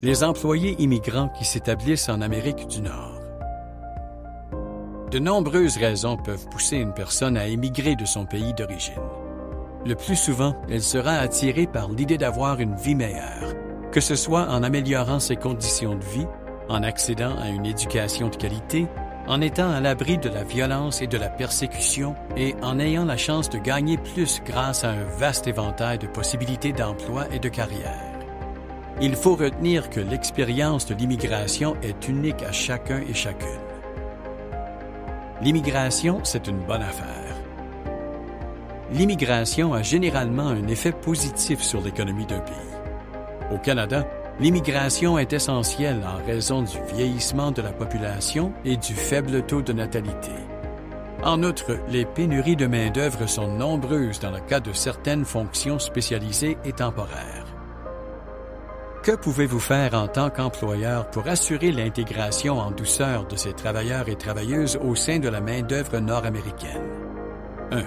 Les employés immigrants qui s'établissent en Amérique du Nord. De nombreuses raisons peuvent pousser une personne à émigrer de son pays d'origine. Le plus souvent, elle sera attirée par l'idée d'avoir une vie meilleure, que ce soit en améliorant ses conditions de vie, en accédant à une éducation de qualité, en étant à l'abri de la violence et de la persécution et en ayant la chance de gagner plus grâce à un vaste éventail de possibilités d'emploi et de carrière. Il faut retenir que l'expérience de l'immigration est unique à chacun et chacune. L'immigration, c'est une bonne affaire. L'immigration a généralement un effet positif sur l'économie d'un pays. Au Canada, l'immigration est essentielle en raison du vieillissement de la population et du faible taux de natalité. En outre, les pénuries de main-d'œuvre sont nombreuses dans le cas de certaines fonctions spécialisées et temporaires. Que pouvez-vous faire en tant qu'employeur pour assurer l'intégration en douceur de ces travailleurs et travailleuses au sein de la main-d'œuvre nord-américaine? 1.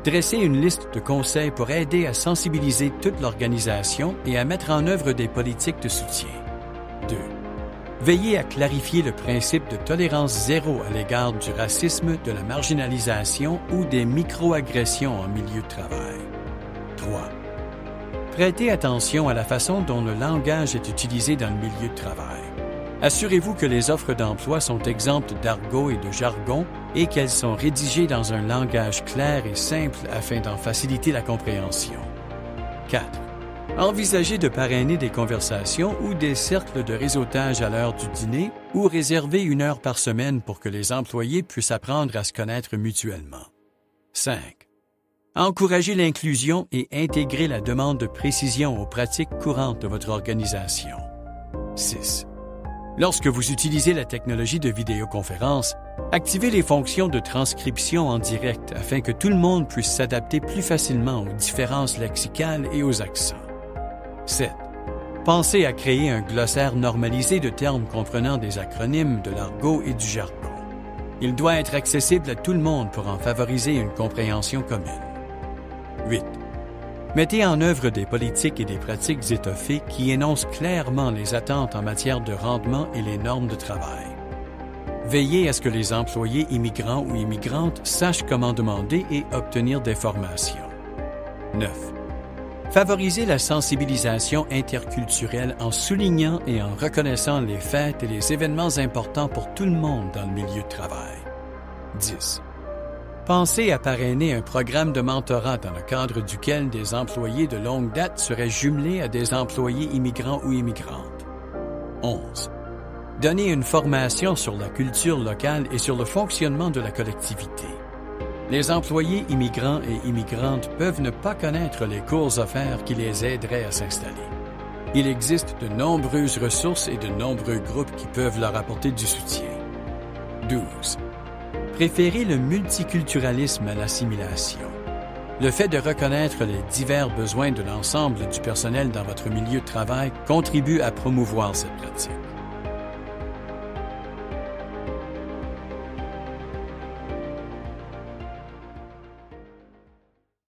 Dresser une liste de conseils pour aider à sensibiliser toute l'organisation et à mettre en œuvre des politiques de soutien. 2. Veiller à clarifier le principe de tolérance zéro à l'égard du racisme, de la marginalisation ou des microagressions en milieu de travail. 3. Prêtez attention à la façon dont le langage est utilisé dans le milieu de travail. Assurez-vous que les offres d'emploi sont exemptes d'argot et de jargon et qu'elles sont rédigées dans un langage clair et simple afin d'en faciliter la compréhension. 4. Envisagez de parrainer des conversations ou des cercles de réseautage à l'heure du dîner ou réserver 1 heure par semaine pour que les employés puissent apprendre à se connaître mutuellement. 5. Encouragez l'inclusion et intégrez la demande de précision aux pratiques courantes de votre organisation. 6. Lorsque vous utilisez la technologie de vidéoconférence, activez les fonctions de transcription en direct afin que tout le monde puisse s'adapter plus facilement aux différences lexicales et aux accents. 7. Pensez à créer un glossaire normalisé de termes comprenant des acronymes, de l'argot et du jargon. Il doit être accessible à tout le monde pour en favoriser une compréhension commune. 8. Mettez en œuvre des politiques et des pratiques étoffées qui énoncent clairement les attentes en matière de rendement et les normes de travail. Veillez à ce que les employés immigrants ou immigrantes sachent comment demander et obtenir des formations. 9. Favorisez la sensibilisation interculturelle en soulignant et en reconnaissant les fêtes et les événements importants pour tout le monde dans le milieu de travail. 10. Pensez à parrainer un programme de mentorat dans le cadre duquel des employés de longue date seraient jumelés à des employés immigrants ou immigrantes. 11. Donnez une formation sur la culture locale et sur le fonctionnement de la collectivité. Les employés immigrants et immigrantes peuvent ne pas connaître les cours offerts qui les aideraient à s'installer. Il existe de nombreuses ressources et de nombreux groupes qui peuvent leur apporter du soutien. 12. Préférez le multiculturalisme à l'assimilation. Le fait de reconnaître les divers besoins de l'ensemble du personnel dans votre milieu de travail contribue à promouvoir cette pratique.